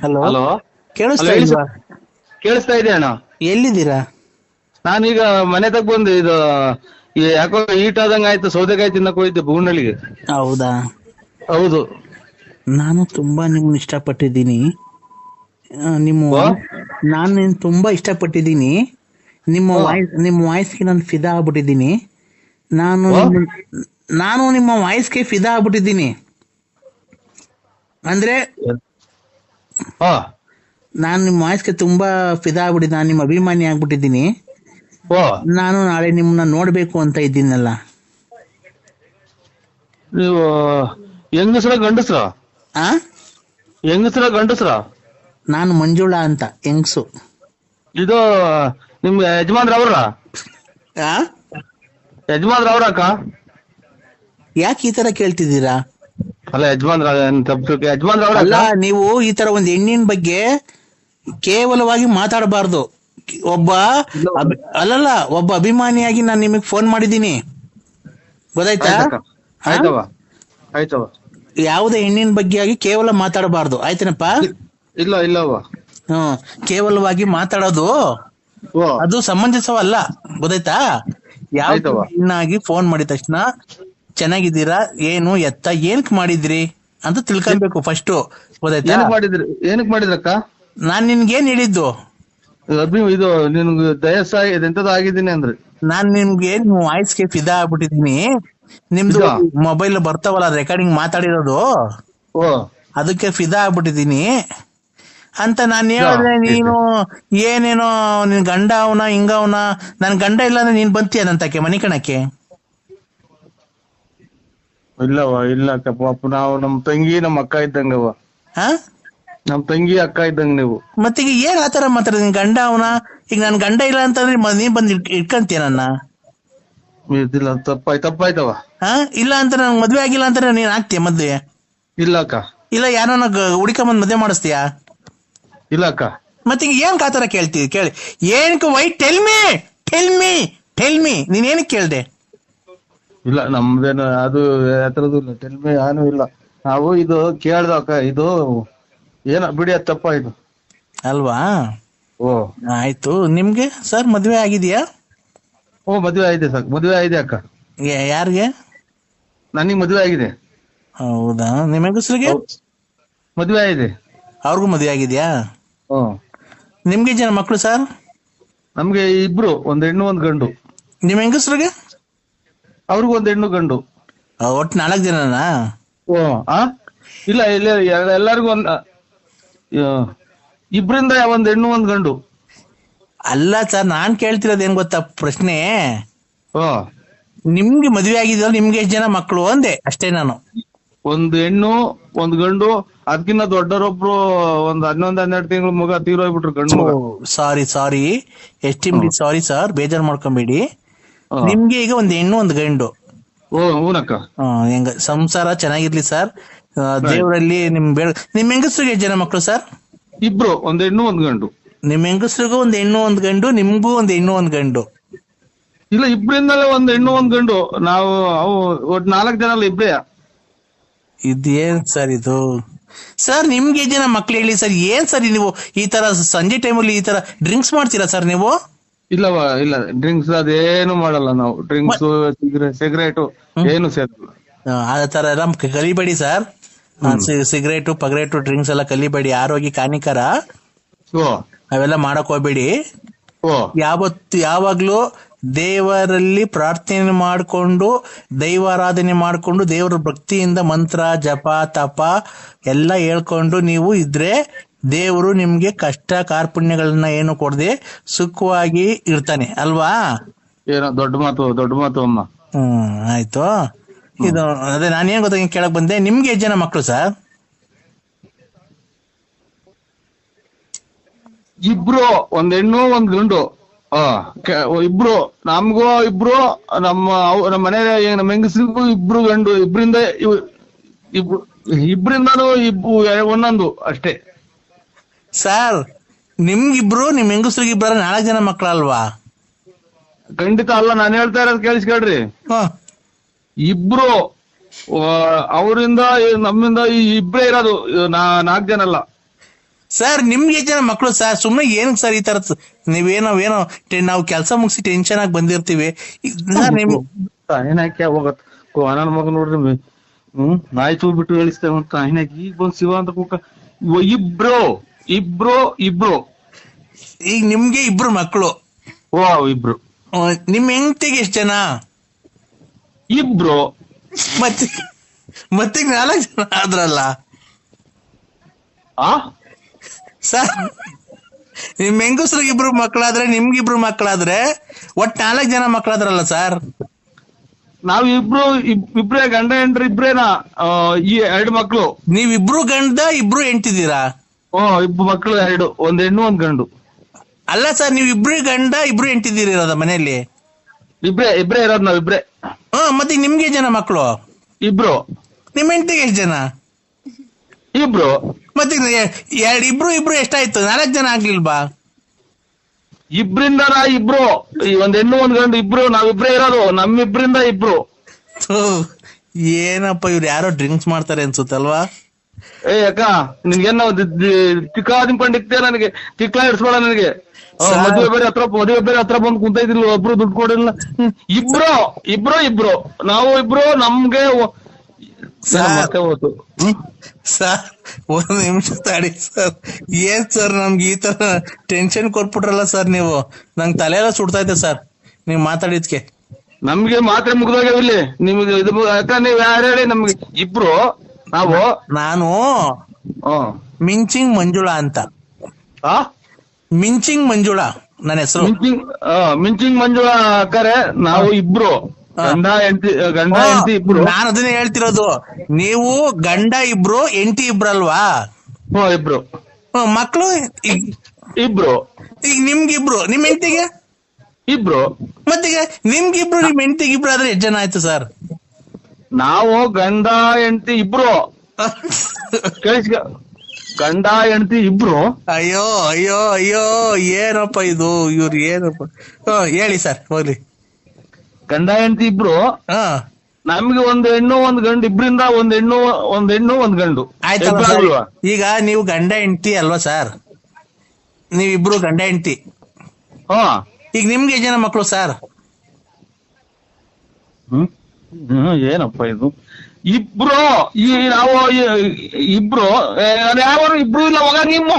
Hello, hello. ಕೇಳಿಸ್ತಾ ಹೇಳಿ ಇಲ್ವಾ? ಸರ್. ಕೇಳಿಸ್ತಾ ಇದೆ ಅಣ್ಣ. ಎಲ್ಲಿದ್ದೀರಾ? ನಾನೀಗ ಮನೆ ತಗ ಬಂದು ಇದು ಯಾಕೋ ಹೀಟ್ ಆದಂಗ ಆಯ್ತು, ಸೌದೆಕಾಯಿ ತಿನ್ನಕ್ ಹೋಗಿದ್ದೆ ಬೂನಳ್ಳಿಗೆ. ಹೌದಾ, ಹೌದು. ನಾನು ತುಂಬಾ ನಿಮ್ಮನ್ನ ಇಷ್ಟಪಟ್ಟಿದ್ದೀನಿ. ನಿಮ್ಮ ಓ ನಾನು ನಿನ್ನ ತುಂಬಾ ಇಷ್ಟಪಟ್ಟಿದ್ದೀನಿ. ಓ ನಿಮ್ಮ ವಾಯ್ಸ್ಗೆ ನಾನು ಫಿದಾ ಆಗ್ಬಿಟ್ಟಿದ್ದೀನಿ. ನಾನು ಓ ನಿಮ್ಮ ನಾನು ನಿಮ್ಮ ವಾಯ್ಸ್ಗೆ ಫಿದಾ ಆಗ್ಬಿಟ್ಟಿದ್ದೀನಿ. ಅಂದ್ರೆ ಹಾ ನಾನು ನಿಮ್ಮ ವಾಯ್ಸ್ಗೆ ತುಂಬಾ ಫಿದಾ ಆಗ್ಬಿಟ್ಟಿದ್ದೀನಿ. ನಾನು ನಿಮ್ಮ ಅಭಿಮಾನಿ ಆಗ್ಬಿಟ್ಟಿದ್ದೀನಿ. ಓ ನಾನು ನಾಳೆ ನಿಮ್ಮನ್ನ ನೋಡ್ಬೇಕು ಅಂತ ಇದ್ದೀನಲ್ಲ. ನೀವು ಹೆಂಗಸ್ರ ಗಂಡಸ್ರ? ಆ ಹೆಂಗಸ್ರ ಗಂಡಸ್ರ? ನಾನು ಮಂಜುಳಾ ಅಂತ, ಹೆಂಗ್ಸು. ಇದು ನಿಮ್ ಯಜಮಾನ್ರ ಅವ್ರ? ಆ ಯಜಮಾನ್ರ ಅವ್ರ ಅಕ್ಕ? ಯಾಕೆ ಈ ತರ ಕೇಳ್ತಿದ್ದೀರಾ? ಅಲ್ಲ ಯಜಮಾನ್ರ ಯಜಮಾನ್ರ ಅವ್ರ ಅಲ್ಲ, ಅಕ್ಕ? ನೀವು ಈ ತರ ಒಂದು ಹೆಣ್ಣಿನ ಬಗ್ಗೆ ಕೇವಲವಾಗಿ ಮಾತಾಡಬಾರ್ದು. ಒಬ್ಬ ಅಲ್ಲಲ್ಲ, ಒಬ್ಬ ಅಭಿಮಾನಿಯಾಗಿ ನಾನು ನಿಮಗೆ ಫೋನ್ ಮಾಡಿದ್ದೀನಿ, ಗೊತ್ತಾಯ್ತಾ? ಆಯ್ತಕ್ಕ, ಆ? ಆಯ್ತವ ಆಯ್ತವ. ಯಾವುದೇ ಹೆಣ್ಣಿನ ಬಗ್ಗೆ ಆಗಿ ಕೇವಲ ಮಾತಾಡಬಾರ್ದು, ಆಯ್ತೇನಪ್ಪ? ಇಲ್ಲ ಇಲ್ಲವ. ಹ್ಮ್, ಕೇವಲವಾಗಿ ಮಾತಾಡೋದು ಓ ಅದು ಸಮಂಜಸವಲ್ಲ, ಗೊತ್ತಾಯ್ತಾ? ಯಾವ ಆಯ್ತವ. ಹೆಣ್ಣಾಗಿ ಫೋನ್ ಮಾಡಿದ ತಕ್ಷಣ ಚೆನ್ನಾಗಿದ್ದೀರಾ, ಏನು ಎತ್ತ, ಏನಕ್ ಮಾಡಿದ್ರಿ ಅಂತ ತಿಳ್ಕೊಬೇಕು ಫಸ್ಟ್, ಗೊತ್ತಾಯ್ತಾ? ಏನಕ್ ಮಾಡಿದ್ರಕ್ಕ? ನಾನ್ ನಿನ್ಗೇನ್ ಹೇಳಿದ್ದು? ಇದು ನಿನ್ಗೆ ದಯಸಾಯಿ ಎಂತದ ಆಗಿದ್ದೀನಿ ಅಂದ್ರಿ. ನಾನ್ ನಿಮ್ಗೆ ನಿಮ್ ವಾಯ್ಸ್ಗೆ ಫಿದಾ ಆಗ್ಬಿಟ್ಟಿದೀನಿ. ನಿಮ್ದು ಫಿದಾ? ಮೊಬೈಲ್ ಬರ್ತಾವಲ್ಲ ರೆಕಾರ್ಡಿಂಗ್ ಮಾತಾಡಿರೋದು, ಓ ಅದಕ್ಕೆ ಫಿದಾ ಆಗ್ಬಿಟ್ಟಿದೀನಿ ಅಂತ ನಾನು ಫಿದಾ? ಹೇಳಿದ್ರೆ ನೀನು ಏನೇನೋ ನಿನ್ ಗಂಡ ಅವನ ಹಿಂಗ ಅವನ. ನನ್ ಗಂಡ ಇಲ್ಲ ಅಂದ್ರೆ ನೀನ್ ಬಂತೀಯ ನಂತಕ್ಕೆ ಮನಿ ಕಣಕ್ಕೆ? ಇಲ್ಲವ, ಇಲ್ಲ ಅಕ್ಕ. ಪಾಪ ನಾವು ನಮ್ ತಂಗಿ ನಮ್ ಅಕ್ಕ ಇದ್ದಂಗವ. ಹಾ, ನಮ್ ತಂಗಿ ಅಕ್ಕ ಇದ್ದಂಗ ನೀವು. ಮತ್ತೀಗ ಏನ್ ಆತರ ಮಾತಾಡ? ನಿನ್ ಗಂಡ ಅವನ, ಈಗ ನನ್ ಗಂಡ ಇಲ್ಲ ಅಂತಂದ್ರೆ ನೀನ್ ಬಂದ್ ಇಟ್ಕಂತೀಯ ನನ್ನ? ಇದಿಲ್ಲ, ತಪ್ಪಾಯ್ತವ. ಹಾ, ಇಲ್ಲ ಅಂತ ನನ್ ಮದ್ವೆ ಆಗಿಲ್ಲ ಅಂತ ನೀನ್ ಆಗ್ತೀಯ ಮದ್ವೆ? ಇಲ್ಲ ಅಕ್ಕ. ಇಲ್ಲ ಯಾರನ್ನ ಹುಡುಕೊಂಬಂದ್ ಮದ್ವೆ ಮಾಡಿಸ್ತೀಯಾ? ಇಲ್ಲ ಅಕ್ಕ. ಮತ್ತೀಗ ಏನ್ ಆತರ ಕೇಳ್ತೀವಿ? ಕೇಳಿ ಏನಕ್ಕೆ? Why tell me, tell me, tell me, ನೀನ್ ಏನಕ್ಕೆ ಕೇಳ್ದೆ? ಇಲ್ಲ ನಮ್ದೇನು ಅದು ಯಾತ್ರದ್ದು ಇಲ್ಲ, ಟೆಲ್ಮಿ ಏನು ಇಲ್ಲ. ನಾವು ಇದು ಕೇಳ್ದ ಅಕ್ಕ, ಇದು ಏನ ಬಿಡಿ, ಅದು ತಪ್ಪಾಯ್ತು ಅಲ್ವಾ? ಓ ಆಯ್ತು. ನಿಮ್ಗೆ ಸರ್ ಮದ್ವೆ ಆಗಿದೆಯಾ? ಓ ಮದ್ವೆ ಆಗಿದೆ ಸರ್, ಮದ್ವೆ ಆಗಿದೆ ಅಕ್ಕ. ಯಾರಿಗೆ? ನನಗ್ ಮದ್ವೆ ಆಗಿದೆ. ಹೌದಾ? ನಿಮ್ಮ ಹೆಂಗಸ್ರಿಗೆ ಮದ್ವೆ ಆಗಿದೆ. ಅವ್ರಿಗೂ ಮದ್ವೆ ಆಗಿದ್ಯಾ? ಹ್ಮ್. ನಿಮ್ಗೆ ಜನ ಮಕ್ಕಳು ಸರ್? ನಮ್ಗೆ ಇಬ್ರು, ಒಂದ್ ಹೆಣ್ಣು ಒಂದ್ ಗಂಡು. ನಿಮ್ ಹೆಂಗಸ್ರಿಗೆ? ಅವ್ರಿಗೂ ಒಂದ್ ಹೆಣ್ಣು ಗಂಡು. ಒಟ್ಟು 4 ಜನನಾ? ಓ ಆ ಇಲ್ಲ ಇಲ್ಲ, ಎಲ್ಲರಿಗೂ ಒಂದ್ ಇಬ್ರಿಂದ ಒಂದ್ ಹೆಣ್ಣು ಒಂದ್ ಗಂಡು. ಅಲ್ಲ ಸರ್, ನಾನ್ ಕೇಳ್ತಿರೋದು ಏನ್ ಗೊತ್ತಾ ಪ್ರಶ್ನೆ? ಓ ನಿಮ್ಗೆ ಮದ್ವೆ ಆಗಿದ್ಯಲ್ಲ, ನಿಮ್ಗೆ ಎಷ್ಟು ಜನ ಮಕ್ಕಳು ಅಂದೆ ಅಷ್ಟೇ ನಾನು. ಒಂದ್ ಹೆಣ್ಣು ಒಂದ್ ಗಂಡು. ಅದಕ್ಕಿಂತ ದೊಡ್ಡರೊಬ್ರು ಒಂದ್ 11-12 ತಿಂಗಳು ಮಗ ತೀರೋಗ್ಬಿಟ್ರು, ಗಂಡು ಮಗ. ಸಾರಿ, ಎಸ್ಟಿಮ್ಲಿ ಸಾರಿ ಸರ್, ಬೇಜಾರ್ ಮಾಡ್ಕೊಂಬೇಡಿ. ನಿಮ್ಗೆ ಈಗ ಒಂದ್ ಹೆಣ್ಣು ಒಂದ್ ಗಂಡು. ಓ ಹೂನಕ್ಕ. ಹೆಂಗ ಸಂಸಾರ ಚೆನ್ನಾಗಿರ್ಲಿ ಸರ್. ದೇವರಲ್ಲಿ ನಿಮ್ ಹೆಂಗಸ್ರಿಗೆ ಎಷ್ಟು ಜನ ಮಕ್ಕಳು ಸರ್? ಇಬ್ರು, ಒಂದ್ ಹೆಣ್ಣು ಒಂದ್ ಗಂಡು. ನಿಮ್ ಹೆಂಗಸ್ರಿಗೂ ಒಂದ್ ಹೆಣ್ಣು ಒಂದ್ ಗಂಡು, ನಿಮ್ಗೂ ಒಂದ್ ಹೆಣ್ಣು ಒಂದ್ ಗಂಡು? ಇಲ್ಲ, ಇಬ್ರಿಂದಲೇ ಒಂದ್ ಹೆಣ್ಣು ಒಂದ್ ಗಂಡು. ನಾವು ಒಟ್ 4 ಜನ ಅಲ್ಲ, ಇಬ್ರೇ. ಇದೇನ್ ಸರ್ ಇದು? ಸರ್ ನಿಮ್ಗೆ ಎಷ್ಟು ಜನ ಮಕ್ಳು ಹೇಳಿ ಸರ್? ಏನ್ ಸರ್ ನೀವು ಈ ತರ ಸಂಜೆ ಟೈಮಲ್ಲಿ ಈ ತರ ಡ್ರಿಂಕ್ಸ್ ಮಾಡ್ತೀರಾ ಸರ್ ನೀವು? ಇಲ್ಲವ, ಇಲ್ಲ ಡ್ರಿಂಕ್ಸ್ ಅದೇನು ಮಾಡಲ್ಲ ನಾವು. ಡ್ರಿಂಕ್ಸ್, ಸಿಗರೇಟು ಏನು ಸೇರಲ್ಲ. ಆ ತರ ಎಲ್ಲ ಕಲಿಬೇಡಿ ಸರ್. ಸಿಗರೇಟು ಪಗರೇಟು ಡ್ರಿಂಕ್ಸ್ ಎಲ್ಲ ಕಲಿಬೇಡಿ, ಆರೋಗ್ಯಕ್ಕೆ ಹಾನಿಕರ. ಓ ಅವೆಲ್ಲ ಮಾಡಕ್ ಹೋಗ್ಬೇಡಿ. ಓ ಯಾವಾಗ್ಲೂ ದೇವರಲ್ಲಿ ಪ್ರಾರ್ಥನೆ ಮಾಡಿಕೊಂಡು, ದೈವಾರಾಧನೆ ಮಾಡಿಕೊಂಡು, ದೇವರ ಭಕ್ತಿಯಿಂದ ಮಂತ್ರ ಜಪ ತಪ ಎಲ್ಲ ಹೇಳ್ಕೊಂಡು ನೀವು ಇದ್ರೆ ದೇವರು ನಿಮ್ಗೆ ಕಷ್ಟ ಕಾರ್ಪಣ್ಯಗಳನ್ನ ಏನು ಕೊಡದೆ ಸುಖವಾಗಿ ಇರ್ತಾನೆ ಅಲ್ವಾ? ಏನೋ ದೊಡ್ಡ ಮಾತು ಅಮ್ಮ. ಆಯ್ತು. ಇದು ಅದೇ ನಾನೇನ್ ಗೊತ್ತ ಕೇಳಕ್ ಬಂದೆ, ನಿಮ್ಗೆ ಎಷ್ಟು ಜನ ಮಕ್ಕಳು ಸರ್? ಇಬ್ರು, ಒಂದ್ ಹೆಣ್ಣು ಒಂದ್ ಗಂಡು. ಇಬ್ರು ನಮ್ಗೂ, ಇಬ್ರು ನಮ್ಮ ಮನೆ ನಮ್ಮ ಹೆಂಗಸ್ರಿಗೂ ಇಬ್ರು ಗಂಡು. ಇಬ್ರಿಂದಾನು ಒಂದೊಂದು ಅಷ್ಟೇ ಸರ್. ನಿಮ್ಗಿಬ್ರು, ನಿಮ್ ಹೆಂಗಸ್ರಿಗೆ ಇಬ್ಬರ 4 ಜನ ಮಕ್ಕಳಲ್ವಾ? ಖಂಡಿತ ಅಲ್ಲ, ನಾನು ಹೇಳ್ತಾ ಇರೋದು ಕೇಳಿಸ್ಕೊಳ್ರಿ. ಇಬ್ರು ಅವರಿಂದ ನಮ್ಮಿಂದ ಇಬ್ರೇ ಇರೋದು, 4 ಜನ ಅಲ್ಲ. ಸರ್ ನಿಮ್ಗೆ ಎಷ್ಟು ಜನ ಮಕ್ಕಳು ಸರ್? ಸುಮ್ಮನೆ ಏನಕ್ಕೆ ಸರ್ ಈ ತರ ನೀವೇನೋ ನಾವು ಕೆಲಸ ಮುಗಿಸಿ ಟೆನ್ಷನ್ ಆಗಿ ಬಂದಿರ್ತೀವಿ ಸರ್. ನಿಮ್ ತಾಯಿನಾಕಿ ಹೋಗತ್ ನನ್ನ ಮಗ ನೋಡ್ರಿ ನಾಯಿ ತೂ ಬಿಟ್ಟು ಹೇಳಿಸ್ತೇವೆ ಅಂತ ತಾಯಿನಾಕಿ ಈಗ ಬಂದ್ ಶಿವ ಅಂತ ಕೂಕ ಇಬ್ರು ಇಬ್ರು ಇಬ್ರು. ಈಗ ನಿಮ್ಗೆ ಇಬ್ರು ಮಕ್ಕಳು. ಓ ಇಬ್ರು. ನಿಮ್ ಹೆಂಡತಿಗೆ ಎಷ್ಟು ಜನ? ಇಬ್ರು. ಮತ್ತೆ 4 ಜನ ಆದ್ರಲ್ಲ ಆ ಸರ್. ನಿಮ್ ಹೆಂಗಸ್ರಿಗೆ 2 ಮಕ್ಕಳಾದ್ರೆ ನಿಮ್ಗಿಬ್ರು ಮಕ್ಕಳಾದ್ರೆ ಒಟ್ 4 ಜನ ಮಕ್ಕಳಾದ್ರಲ್ಲ ಸರ್. ನಾವ್ ಇಬ್ರೇ ಗಂಡ ಹೆಂಡ್ರಿ ಇಬ್ರೇನಾ? ಈ 2 ಮಕ್ಳು. ನೀವಿಬ್ರು ಗಂಡ 2 ಹೆಂಡ್ತಿದ್ದೀರಾ? ಇಬ್ರು ಮಕ್ಳು 2, 1 ಹೆಣ್ಣು 1 ಗಂಡು. ಅಲ್ಲ ಸರ್, ನೀವು 2 ಗಂಡ 2 ಹೆಂಡ್ತಿದ್ದೀರ ಮನೆಯಲ್ಲಿ? ಇಬ್ರೇ ಇರೋದ್ ನಾವ್ ಇಬ್ರೇ. ಮತ್ತೆ ನಿಮ್ಗೆ ಜನ ಮಕ್ಕಳು? ಇಬ್ರು. ನಿಮ್ ಹೆಂಡತಿಗೆ ಎಷ್ಟು ಜನ? ಇಬ್ರು. ಮತ್ತೆ ಇಬ್ರು ಎಷ್ಟಾಯ್ತು? 4 ಜನ ಆಗ್ಲಿಲ್ವಾ? ಇಬ್ರಿಂದ ಇಬ್ರು, 1 ಹೆಣ್ಣು 1 ಗಂಡು ಇಬ್ರು, ನಾವಿಬ್ರೇ ಇರೋದು. ನಮ್ಮಿಬ್ರಿಂದ ಇಬ್ರು. ಏನಪ್ಪ ಇವ್ರು ಯಾರೋ ಡ್ರಿಂಕ್ಸ್ ಮಾಡ್ತಾರೆ ಅನ್ಸುತ್ತಲ್ವಾ? ಅಕ್ಕ ನಿನ್ಗೇನ ತಿಕ್ಕಾದಿಂಪಂಡಿಕ್ತೇ ನನಗೆ ತಿಕ್ಲಾ ಇಡ್ಸ್ಬೇಡ ನನಗೆ. ಮದುವೆ ಬೇರೆ ಹತ್ರ ಬಂದು ಕುಂತೈತಿಲ್ಲ, ಒಬ್ರು ದುಡ್ಡು ಕೊಡಿಲ್ಲ. ಇಬ್ರು ನಾವು ಇಬ್ರು. ನಮ್ಗೆ ಹೋತು ಸರ್. 1 ನಿಮಿಷ ತಡಿ ಸರ್. ಏನ್ ಸರ್ ನಮ್ಗೆ ಈ ತರ ಟೆನ್ಷನ್ ಕೊಟ್ಬಿಟ್ರಲ್ಲ ಸರ್ ನೀವು. ನಂಗೆ ತಲೆ ಎಲ್ಲ ಸುಡ್ತಾ ಇದೆ ಸರ್ ನೀವ್ ಮಾತಾಡಿದ್ಕೆ. ನಮ್ಗೆ ಮಾತ್ರೆ ಮುಗ್ದೋಗ್ಯಾವಿಲ್ಲಿ ನಿಮ್ಗೆ ಅಕ್ಕ. ನೀವ್ ಯಾರು ಹೇಳಿ? ನಮ್ಗೆ ಇಬ್ರು ನಾನು ಮಿಂಚಿಂಗ್ ಮಂಜುಳಾ ಅಂತ. ಮಿಂಚಿಂಗ್ ಮಂಜುಳಾ ನನ್ನ ಹೆಸರು. ಮಿಂಚಿಂಗ್ ಮಂಜುಳಾ ಅಕ್ಕರೆ. ನಾವು ಇಬ್ರು ಗಂಡ ಹೆಂಡತಿ ಇಬ್ರು. ನಾನು ಅದನ್ನೇ ಹೇಳ್ತಿರೋದು. ನೀವು ಗಂಡ 2 ಹೆಂಡತಿ 2 ಅಲ್ವಾ? ಇಬ್ರು. ಮಕ್ಕಳು ಇಬ್ರು. ಈಗ ನಿಮ್ಗಿಬ್ರು, ನಿಮ್ ಹೆಂಡತಿಗೆ ಇಬ್ರು. ಮತ್ತೀಗ ನಿಮ್ಗಿಬ್ರು ನಿಮ್ ಹೆಂಡತಿಗೆ 2 ಆದ್ರೆ ಎಷ್ಟು ಜನ ಆಯ್ತು ಸರ್? ನಾವು ಗಂಡ ಹೆಂಡತಿ ಇಬ್ರು. ಗಂಡ ಹೆಂಡತಿ ಇಬ್ರು. ಅಯ್ಯೋ ಅಯ್ಯೋ ಅಯ್ಯೋ, ಏನಪ್ಪ ಇದು? ಇವ್ರು ಏನಪ್ಪ? ಹೇಳಿ ಸರ್, ಹೋಗ್ಲಿ. ಗಂಡ ಹೆಂಡತಿ ಇಬ್ರು. ನಮ್ಗೆ 1 ಹೆಣ್ಣು 1 ಗಂಡು. ಇಬ್ರಿಂದ 1 ಹೆಣ್ಣು 1 ಗಂಡು. ಆಯ್ತಲ್ವಾ? ಈಗ ನೀವು ಗಂಡ ಹೆಂಡತಿ ಅಲ್ವಾ ಸರ್? ನೀವಿಬ್ರು ಗಂಡ ಹೆಂಡತಿ. ಈಗ ನಿಮ್ಗೆ ಎಷ್ಟು ಜನ ಮಕ್ಕಳು ಸರ್? ಏನಪ್ಪ ಇದು? ಇಬ್ರು. ನಾವು ಇಬ್ರು. ಯಾವ ಇಬ್ರು ಇಲ್ಲ. ಹೋಗ ನಿಮ್ಮ